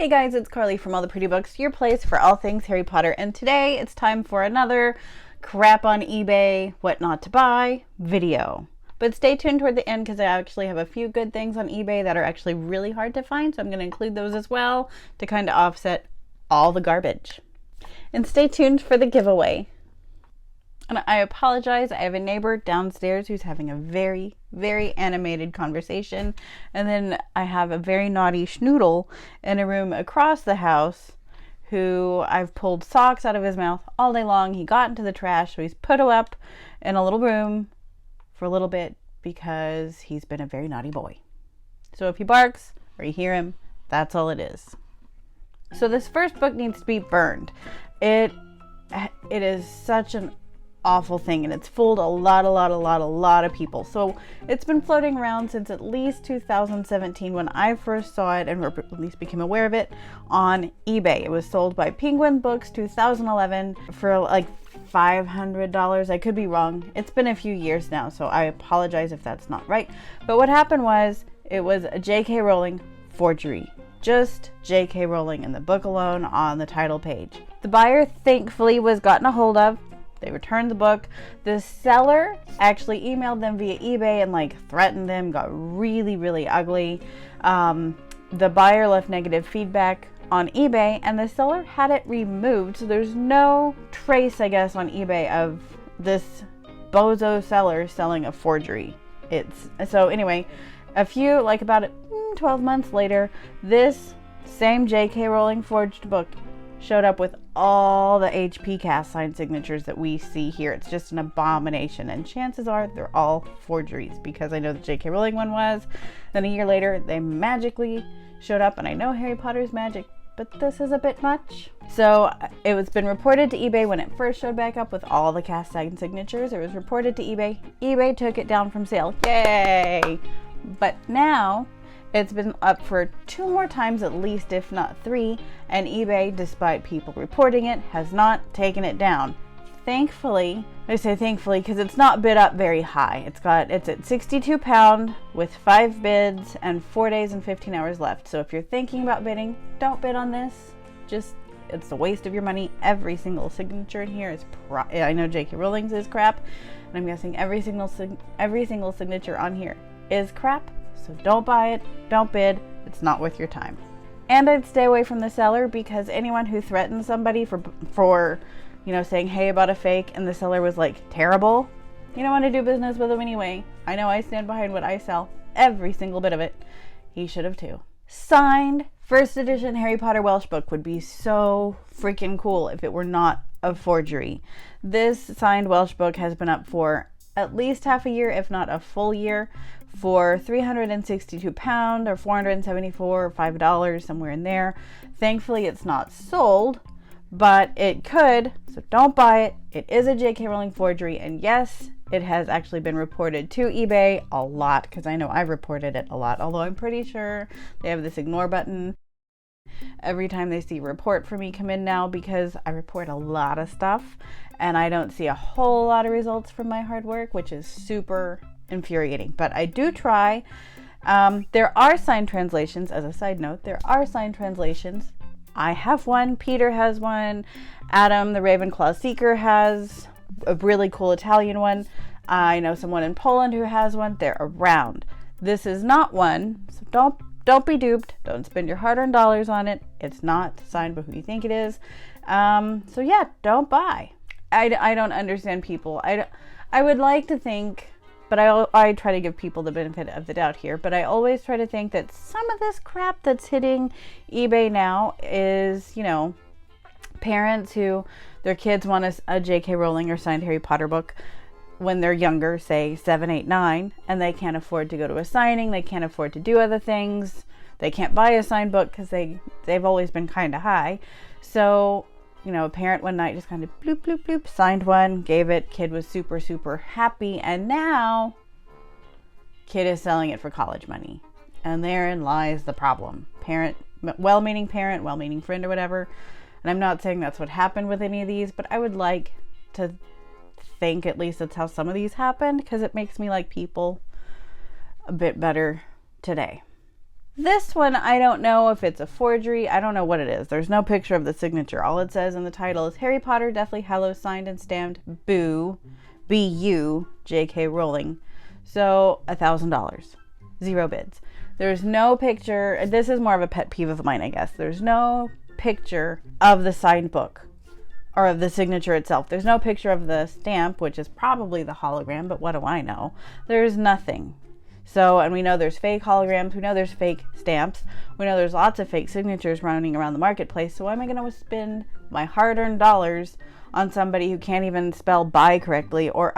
Hey guys, it's Carly from All the Pretty Books, your place for all things Harry Potter, and today it's time for another crap on eBay, what not to buy video. But stay tuned toward the end because I actually have a few good things on eBay that are actually really hard to find, so I'm going to include those as well to kind of offset all the garbage. And stay tuned for the giveaway. And I apologize, I have a neighbor downstairs who's having a very, very animated conversation. And then I have a very naughty schnoodle in a room across the house who I've pulled socks out of his mouth all day long. He got into the trash, so he's put up in a little room for a little bit because he's been a very naughty boy. So if he barks or you hear him, that's all it is. So this first book needs to be burned. It is such an awful thing, and it's fooled a lot of people. So it's been floating around since at least 2017 when I first saw it and at least became aware of it on eBay. It was sold by Penguin Books 2011 for like $500. I could be wrong. It's been a few years now, so I apologize if that's not right. But what happened was it was a J.K. Rowling forgery. Just J.K. Rowling in the book alone on the title page. The buyer thankfully was gotten a hold of. They returned the book. The seller actually emailed them via eBay and threatened them, got really ugly. The buyer left negative feedback on eBay and the seller had it removed. So there's no trace, I guess, on eBay of this bozo seller selling a forgery. So anyway, about 12 months later, this same J.K. Rowling forged book showed up with all the HP cast signed signatures that we see here. It's just an abomination, and chances are they're all forgeries because I know the J.K. Rowling one was. Then a year later, they magically showed up, and I know Harry Potter's magic, but this is a bit much. So it was been reported to eBay when it first showed back up with all the cast signed signatures. It was reported to eBay. eBay took it down from sale. Yay! But now it's been up for 2 more times at least, if not 3, and eBay, despite people reporting it, has not taken it down. Thankfully, I say thankfully because it's not bid up very high. It's at £62 with 5 bids and 4 days and 15 hours left. So if you're thinking about bidding, don't bid on this. It's a waste of your money. Every single signature in here is I know J.K. Rowling's is crap, and I'm guessing every single signature on here is crap. So don't buy it, don't bid, it's not worth your time. And I'd stay away from the seller because anyone who threatens somebody for saying, hey, about a fake, and the seller was terrible, you don't want to do business with them anyway. I know I stand behind what I sell, every single bit of it. He should have too. Signed first edition Harry Potter Welsh book would be so freaking cool if it were not a forgery. This signed Welsh book has been up for at least half a year, if not a full year, for £362 or $474 or $5, somewhere in there. Thankfully, it's not sold, but it could, so don't buy it. It is a J.K. Rowling forgery, and yes, it has actually been reported to eBay a lot, because I know I've reported it a lot, although I'm pretty sure they have this ignore button every time they see a report for me come in now, because I report a lot of stuff, and I don't see a whole lot of results from my hard work, which is super infuriating, but I do try. There are signed translations. As a side note, there are signed translations. I have one. Peter has one. Adam, the Ravenclaw Seeker, has a really cool Italian one. I know someone in Poland who has one. They're around. This is not one, so don't be duped. Don't spend your hard-earned dollars on it. It's not signed by who you think it is. So yeah, don't buy. I don't understand people. I would like to think, but I try to give people the benefit of the doubt here, but I always try to think that some of this crap that's hitting eBay now is, parents who their kids want a J.K. Rowling or signed Harry Potter book when they're younger, say 7, 8, 9, and they can't afford to go to a signing, they can't afford to do other things, they can't buy a signed book because they've always been kind of high. So a parent one night just kind of bloop, signed one, gave it, kid was super happy, and now kid is selling it for college money. And therein lies the problem. Well-meaning parent, well-meaning friend or whatever. And I'm not saying that's what happened with any of these, but I would like to think at least that's how some of these happened, because it makes me like people a bit better today. This one, I don't know if it's a forgery. I don't know what it is. There's no picture of the signature. All it says in the title is Harry Potter, Deathly Hallows, signed and stamped, Boo, B-U, J.K. Rowling. So, $1,000. 0 bids. There's no picture. This is more of a pet peeve of mine, I guess. There's no picture of the signed book or of the signature itself. There's no picture of the stamp, which is probably the hologram, but what do I know? There's nothing. So, and we know there's fake holograms. We know there's fake stamps. We know there's lots of fake signatures running around the marketplace. So why am I going to spend my hard-earned dollars on somebody who can't even spell buy correctly or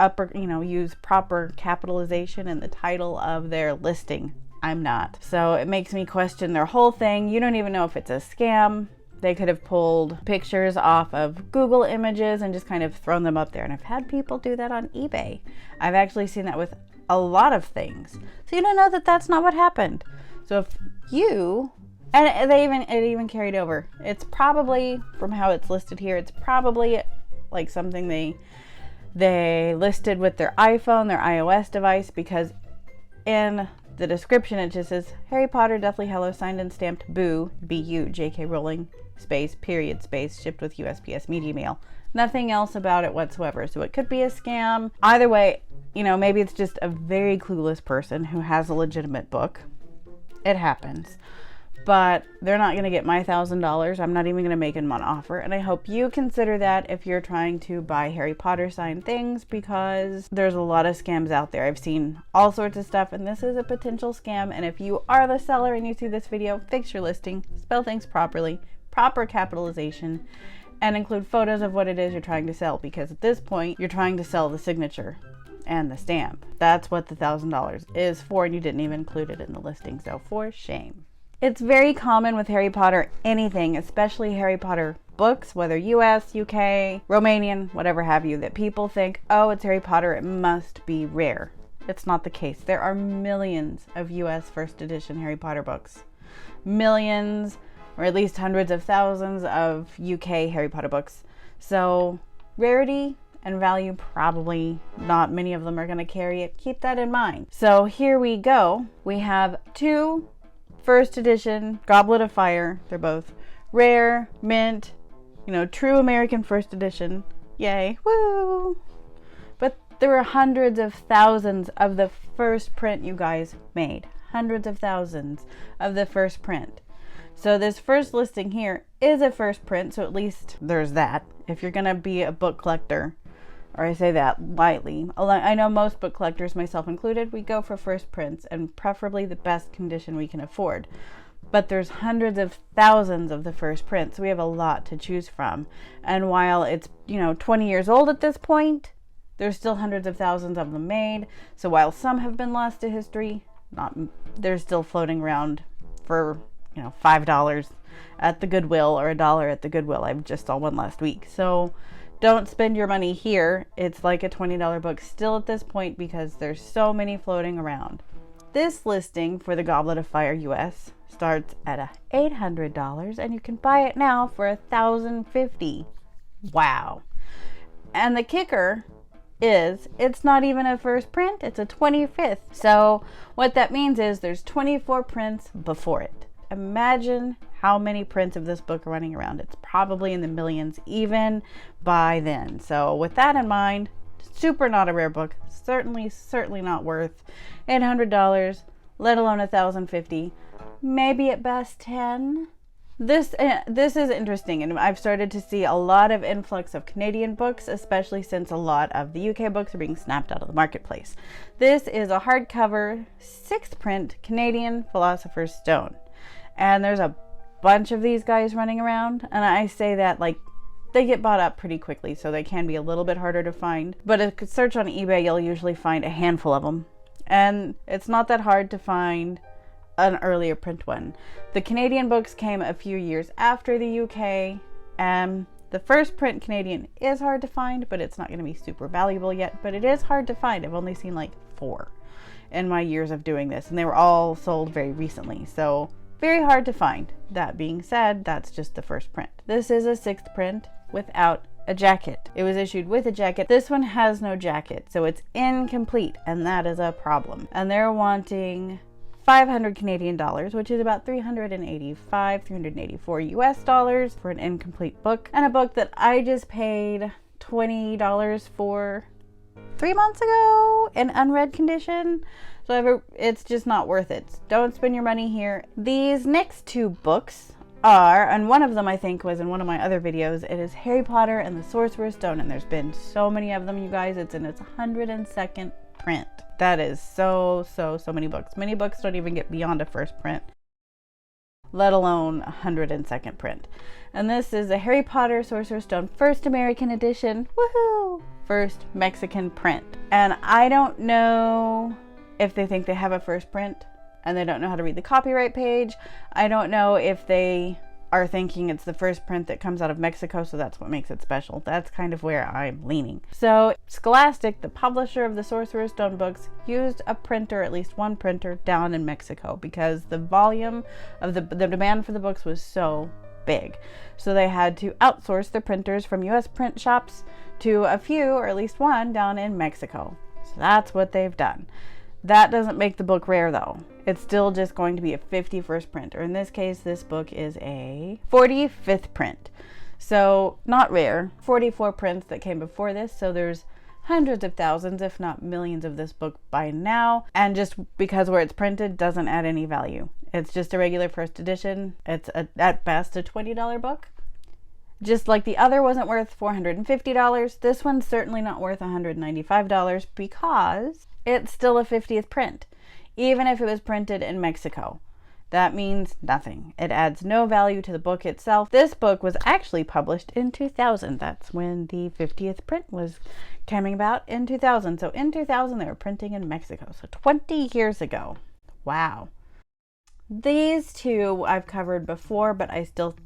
use proper capitalization in the title of their listing? I'm not. So it makes me question their whole thing. You don't even know if it's a scam. They could have pulled pictures off of Google Images and just kind of thrown them up there. And I've had people do that on eBay. I've actually seen that with a lot of things. So you don't know that that's not what happened. So if you, and it even carried over. It's probably, from how it's listed here, it's probably like something they listed with their iPhone, their iOS device, because in the description it just says Harry Potter, Deathly Hallows, signed and stamped, Boo, B-U, J.K. Rowling, space, period, space, shipped with USPS Media Mail. Nothing else about it whatsoever. So it could be a scam. Either way, maybe it's just a very clueless person who has a legitimate book. It happens. But they're not going to get my $1,000. I'm not even going to make them an offer. And I hope you consider that if you're trying to buy Harry Potter signed things, because there's a lot of scams out there. I've seen all sorts of stuff, and this is a potential scam. And if you are the seller and you see this video, fix your listing, spell things properly, proper capitalization, and include photos of what it is you're trying to sell, because at this point, you're trying to sell the signature and the stamp. That's what the $1,000 is for, and you didn't even include it in the listing, so for shame. It's very common with Harry Potter anything, especially Harry Potter books, whether US, UK, Romanian, whatever have you, that people think, oh, it's Harry Potter, it must be rare. It's not the case. There are millions of US first edition Harry Potter books. Millions, or at least hundreds of thousands of UK Harry Potter books. So rarity and value, probably not many of them are going to carry it. Keep that in mind. So here we go. We have 2 first edition Goblet of Fire. They're both rare, mint, true American first edition. Yay, woo! But there were hundreds of thousands of the first print you guys made. Hundreds of thousands of the first print. So this first listing here is a first print, so at least there's that. If you're going to be a book collector, or I say that lightly, I know most book collectors, myself included, we go for first prints and preferably the best condition we can afford. But there's hundreds of thousands of the first prints, so we have a lot to choose from. And while it's, 20 years old at this point, there's still hundreds of thousands of them made. So while some have been lost to history, they're still floating around for $5 at the Goodwill or $1 at the Goodwill. I just saw one last week. So don't spend your money here. It's like a $20 book still at this point because there's so many floating around. This listing for the Goblet of Fire US starts at $800 and you can buy it now for $1,050. Wow. And the kicker is it's not even a first print, it's a 25th. So what that means is there's 24 prints before it. Imagine how many prints of this book are running around. It's probably in the millions even by then. So with that in mind, super not a rare book. Certainly not worth $800, let alone $1,050. Maybe at best $10. This is interesting, and I've started to see a lot of influx of Canadian books, especially since a lot of the UK books are being snapped out of the marketplace. This is a hardcover 6th print Canadian Philosopher's Stone. And there's a bunch of these guys running around, and I say that like they get bought up pretty quickly, so they can be a little bit harder to find. But if you search on eBay, you'll usually find a handful of them. And it's not that hard to find an earlier print one. The Canadian books came a few years after the UK, and the first print Canadian is hard to find, but it's not going to be super valuable yet, but it is hard to find. I've only seen like 4 in my years of doing this, and they were all sold very recently, so very hard to find. That being said, that's just the first print. This is a 6th print without a jacket. It was issued with a jacket. This one has no jacket, so it's incomplete, and that is a problem. And they're wanting 500 Canadian dollars, which is about 384 US dollars for an incomplete book, and a book that I just paid $20 for 3 months ago in unread condition. So it's just not worth it. Don't spend your money here. These next two books are, and one of them I think was in one of my other videos, it is Harry Potter and the Sorcerer's Stone, and there's been so many of them, you guys. It's in its 102nd print. That is so many books. Many books don't even get beyond a first print, let alone 102nd print. And this is a Harry Potter Sorcerer's Stone first American edition. Woohoo! First Mexican print. And I don't know if they think they have a first print and they don't know how to read the copyright page. I don't know if they are thinking it's the first print that comes out of Mexico, so that's what makes it special. That's kind of where I'm leaning. So Scholastic, the publisher of the Sorcerer's Stone books, used a printer, at least one printer, down in Mexico because the volume of the demand for the books was so big. So they had to outsource the printers from US print shops to a few, or at least one, down in Mexico. So that's what they've done. That doesn't make the book rare though. It's still just going to be a 51st print, or in this case, this book is a 45th print. So not rare. 44 prints that came before this, so there's hundreds of thousands, if not millions of this book by now. And just because where it's printed doesn't add any value. It's just a regular first edition. It's at best a $20 book. Just like the other wasn't worth $450, this one's certainly not worth $195 because it's still a 50th print, even if it was printed in Mexico. That means nothing. It adds no value to the book itself. This book was actually published in 2000. That's when the 50th print was coming about, in 2000. So in 2000, they were printing in Mexico. So 20 years ago. Wow. These two I've covered before, but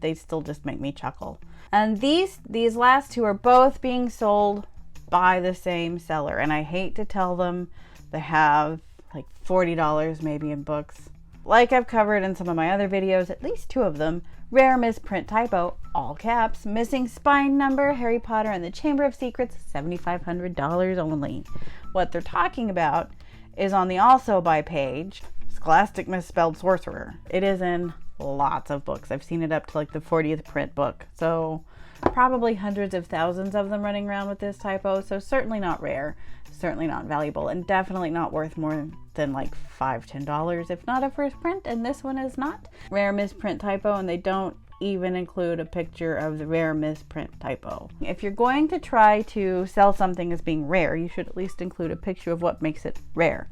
they still just make me chuckle. And these last two are both being sold by the same seller. And I hate to tell them, they have like $40 maybe in books. Like I've covered in some of my other videos, at least two of them. Rare misprint typo, all caps, missing spine number, Harry Potter and the Chamber of Secrets, $7,500 only. What they're talking about is on the also by page, Scholastic misspelled sorcerer. It is in lots of books. I've seen it up to like the 40th print book. So probably hundreds of thousands of them running around with this typo. So certainly not rare, certainly not valuable, and definitely not worth more than like $5-10 if not a first print. And this one is not. Rare misprint typo, and they don't even include a picture of the rare misprint typo. If you're going to try to sell something as being rare, you should at least include a picture of what makes it rare.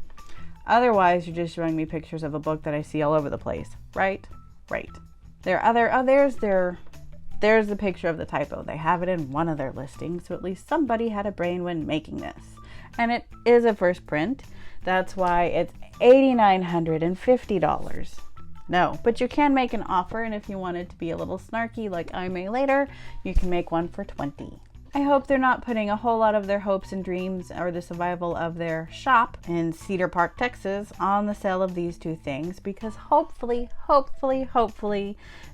Otherwise, you're just showing me pictures of a book that I see all over the place. Right? Right. There's the picture of the typo. They have it in one of their listings, so at least somebody had a brain when making this. And it is a first print. That's why it's $8,950. No, but you can make an offer, and if you wanted to be a little snarky like I may later, you can make one for $20. I hope they're not putting a whole lot of their hopes and dreams or the survival of their shop in Cedar Park, Texas on the sale of these two things, because hopefully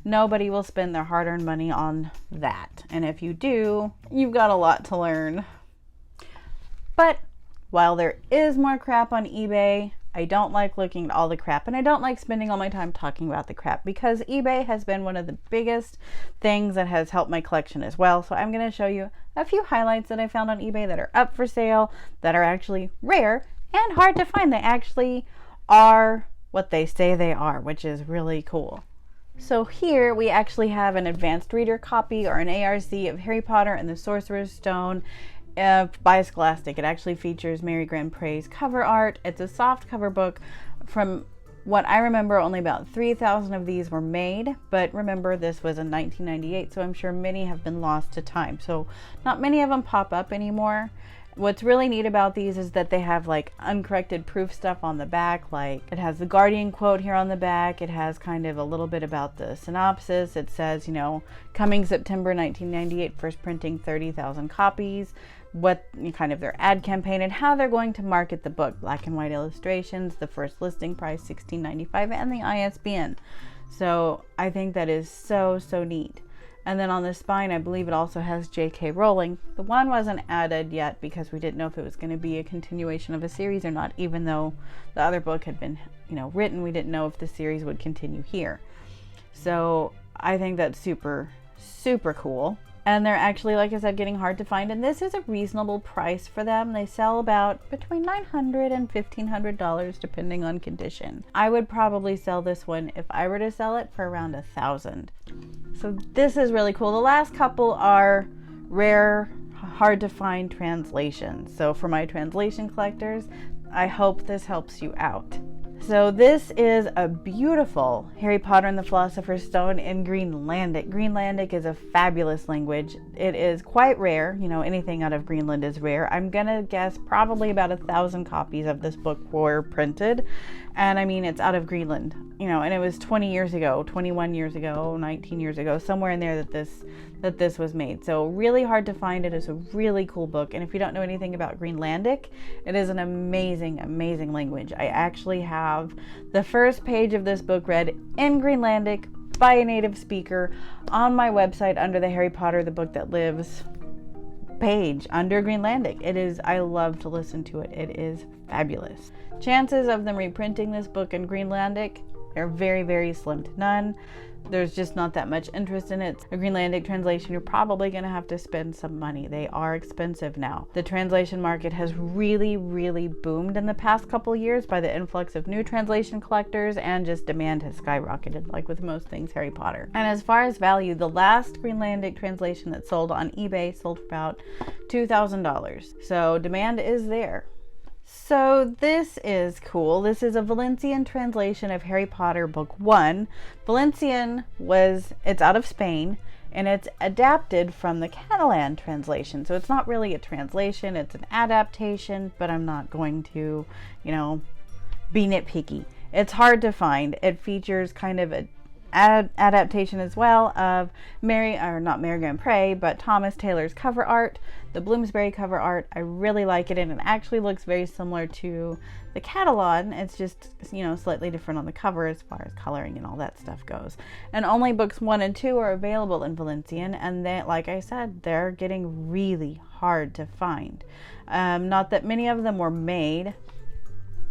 nobody will spend their hard-earned money on that. And if you do, you've got a lot to learn. But while there is more crap on eBay, I don't like looking at all the crap, and I don't like spending all my time talking about the crap, because eBay has been one of the biggest things that has helped my collection as well. So I'm going to show you a few highlights that I found on eBay that are up for sale, that are actually rare and hard to find. They actually are what they say they are, which is really cool. So here we actually have an advanced reader copy, or an ARC, of Harry Potter and the Sorcerer's Stone by Scholastic. It actually features Mary Grand Pre's cover art. It's a soft cover book. From what I remember, only about 3,000 of these were made, but remember, this was in 1998, so I'm sure many have been lost to time. So not many of them pop up anymore. What's really neat about these is that they have like uncorrected proof stuff on the back. Like it has the Guardian quote here on the back. It has kind of a little bit about the synopsis. It says, you know, coming September 1998, first printing 30,000 copies. What kind of their ad campaign and how they're going to market the book. Black and white illustrations, the first listing price $16.95, and the ISBN. So I think that is so neat. And then on the spine, I believe it also has J.K. Rowling. The one wasn't added yet because we didn't know if it was going to be a continuation of a series or not, even though the other book had been, written. We didn't know if the series would continue here. So I think that's super, super cool. And they're actually, like I said, getting hard to find. And this is a reasonable price for them. They sell about between $900 and $1,500 depending on condition. I would probably sell this one, if I were to sell it, for around $1,000. So this is really cool. The last couple are rare, hard to find translations. So for my translation collectors, I hope this helps you out. So this is a beautiful Harry Potter and the Philosopher's Stone in Greenlandic. Greenlandic is a fabulous language. It is quite rare. Anything out of Greenland is rare. I'm gonna guess probably about 1,000 copies of this book were printed. And I mean, it's out of Greenland, and it was 20 years ago, 21 years ago, 19 years ago, somewhere in there that this was made. So really hard to find. It is a really cool book. And if you don't know anything about Greenlandic, it is an amazing, amazing language. I actually have the first page of this book read in Greenlandic by a native speaker on my website under the Harry Potter, the Book That Lives page under Greenlandic. I love to listen to it. It is fabulous. Chances of them reprinting this book in Greenlandic are very, very slim to none. There's just not that much interest in it. A Greenlandic translation, you're probably going to have to spend some money. They are expensive now. The translation market has really, really boomed in the past couple years by the influx of new translation collectors, and just demand has skyrocketed, like with most things Harry Potter. And as far as value, the last Greenlandic translation that sold on eBay sold for about $2,000. So demand is there. So this is cool. This is a Valencian translation of Harry Potter Book 1. Valencian it's out of Spain, and it's adapted from the Catalan translation. So it's not really a translation, it's an adaptation, but I'm not going to, be nitpicky. It's hard to find. It features kind of a adaptation as well of not Mary Grant Prey, but Thomas Taylor's cover art, the Bloomsbury cover art. I really like it, and it actually looks very similar to the Catalan. It's just, slightly different on the cover as far as coloring and all that stuff goes. And only books 1 and 2 are available in Valencian, and they, like I said, they're getting really hard to find. Not that many of them were made.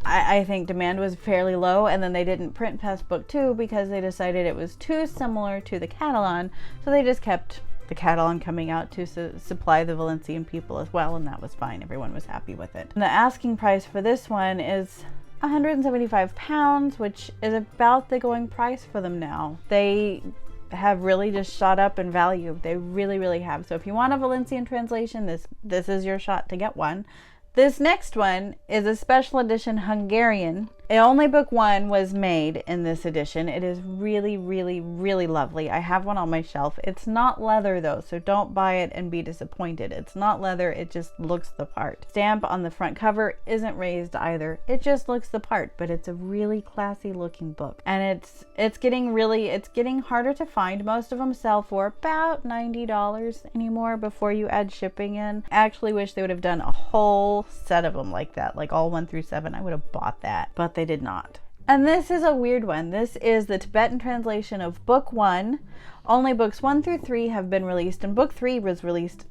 I think demand was fairly low, and then they didn't print past book 2 because they decided it was too similar to the Catalan, so they just kept the Catalan coming out to supply the Valencian people as well, and that was fine. Everyone was happy with it. And the asking price for this one is £175, which is about the going price for them now. They have really just shot up in value. They really, really have. So if you want a Valencian translation, this is your shot to get one. This next one is a special edition Hungarian. Only book 1 was made in this edition. It is really, really, really lovely. I have one on my shelf. It's not leather though, so don't buy it and be disappointed. It's not leather, it just looks the part. Stamp on the front cover isn't raised either. It just looks the part, but it's a really classy looking book. And it's getting harder to find. Most of them sell for about $90 anymore before you add shipping in. I actually wish they would have done a whole set of them like that, like all 1 through 7. I would have bought that, but they did not. And this is a weird one. This is the Tibetan translation of book 1. Only books 1 through 3 have been released, and book 3 was released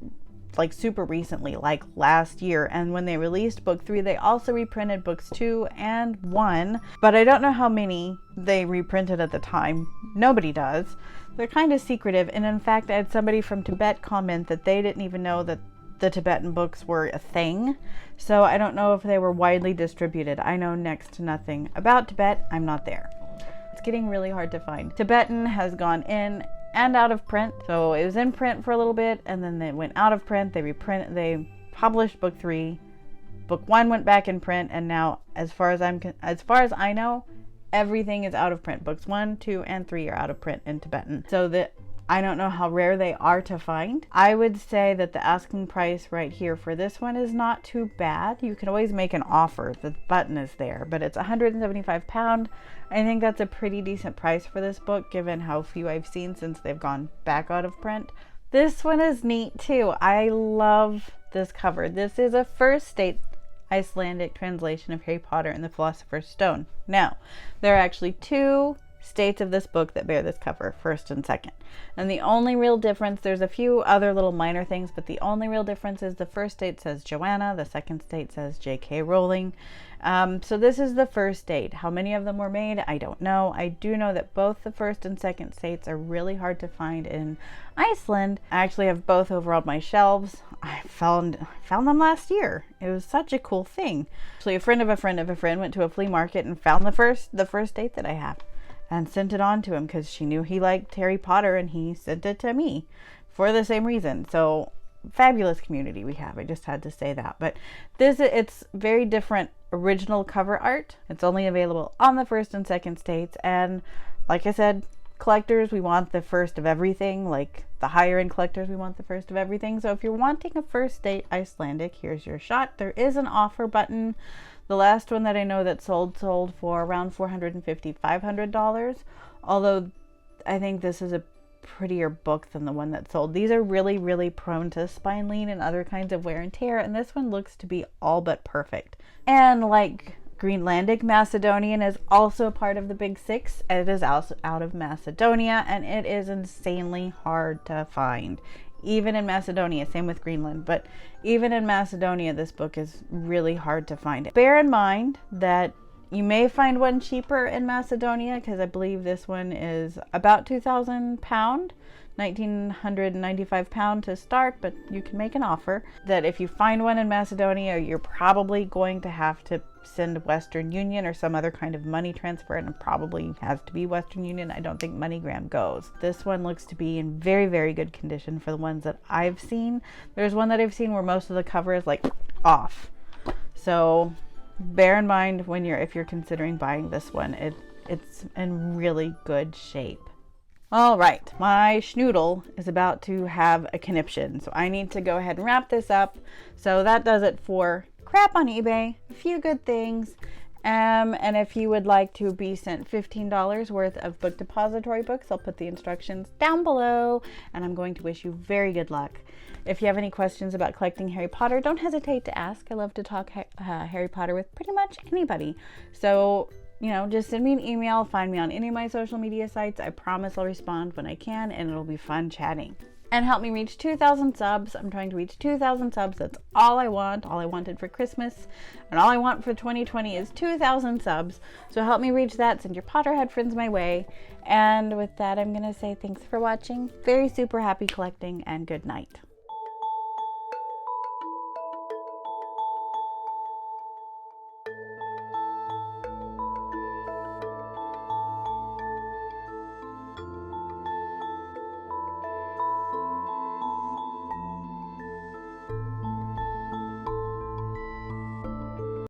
like super recently, like last year. And when they released book 3, they also reprinted books 2 and 1, but I don't know how many they reprinted at the time. Nobody does. They're kind of secretive, and in fact I had somebody from Tibet comment that they didn't even know that the Tibetan books were a thing. So I don't know if they were widely distributed. I know next to nothing about Tibet. I'm not there. It's getting really hard to find. Tibetan has gone in and out of print. So it was in print for a little bit, and then they went out of print. They published book 3. Book 1 went back in print, and now as far as I know, everything is out of print. Books 1, 2, and 3 are out of print in Tibetan. So I don't know how rare they are to find. I would say that the asking price right here for this one is not too bad. You can always make an offer. The button is there, but it's £175. I think that's a pretty decent price for this book, given how few I've seen since they've gone back out of print. This one is neat too. I love this cover. This is a first state Icelandic translation of Harry Potter and the Philosopher's Stone. Now, there are actually 2 states of this book that bear this cover, first and second. And the only real difference, there's a few other little minor things, but the only real difference is the first date says Joanna, the second date says J.K. Rowling. So this is the first date. How many of them were made? I don't know. I do know that both the first and second dates are really hard to find in Iceland. I actually have both over on my shelves. I found them last year. It was such a cool thing. Actually, a friend of a friend of a friend went to a flea market and found the first date that I have and sent it on to him because she knew he liked Harry Potter, and he sent it to me for the same reason. So fabulous community we have. I just had to say that. But it's very different original cover art. It's only available on the first and second states, and like I said, collectors, we want the first of everything. Like the higher end collectors, we want the first of everything. So if you're wanting a first date Icelandic, here's your shot. There is an offer button. The last one that I know that sold for around $450, $500, although I think this is a prettier book than the one that sold. These are really, really prone to spine lean and other kinds of wear and tear, and this one looks to be all but perfect. And like Greenlandic, Macedonian is also a part of the Big Six. It is also out of Macedonia, and it is insanely hard to find. Even in Macedonia, same with Greenland, but even in Macedonia, this book is really hard to find. Bear in mind that you may find one cheaper in Macedonia, because I believe this one is about £2,000, £1,995 to start, but you can make an offer. That if you find one in Macedonia, you're probably going to have to send Western Union or some other kind of money transfer, and it probably has to be Western Union. I don't think MoneyGram goes. This one looks to be in very, very good condition for the ones that I've seen. There's one that I've seen where most of the cover is like off. So bear in mind if you're considering buying this one, it's in really good shape. All right, my schnoodle is about to have a conniption, so I need to go ahead and wrap this up. So that does it for crap on eBay, a few good things. And if you would like to be sent $15 worth of Book Depository books, I'll put the instructions down below, and I'm going to wish you very good luck. If you have any questions about collecting Harry Potter, don't hesitate to ask. I love to talk Harry Potter with pretty much anybody. So, just send me an email, find me on any of my social media sites. I promise I'll respond when I can, and it'll be fun chatting. And help me reach 2,000 subs. I'm trying to reach 2,000 subs. That's all I want. All I wanted for Christmas. And all I want for 2020 is 2,000 subs. So help me reach that. Send your Potterhead friends my way. And with that, I'm going to say thanks for watching. Very super happy collecting, and good night.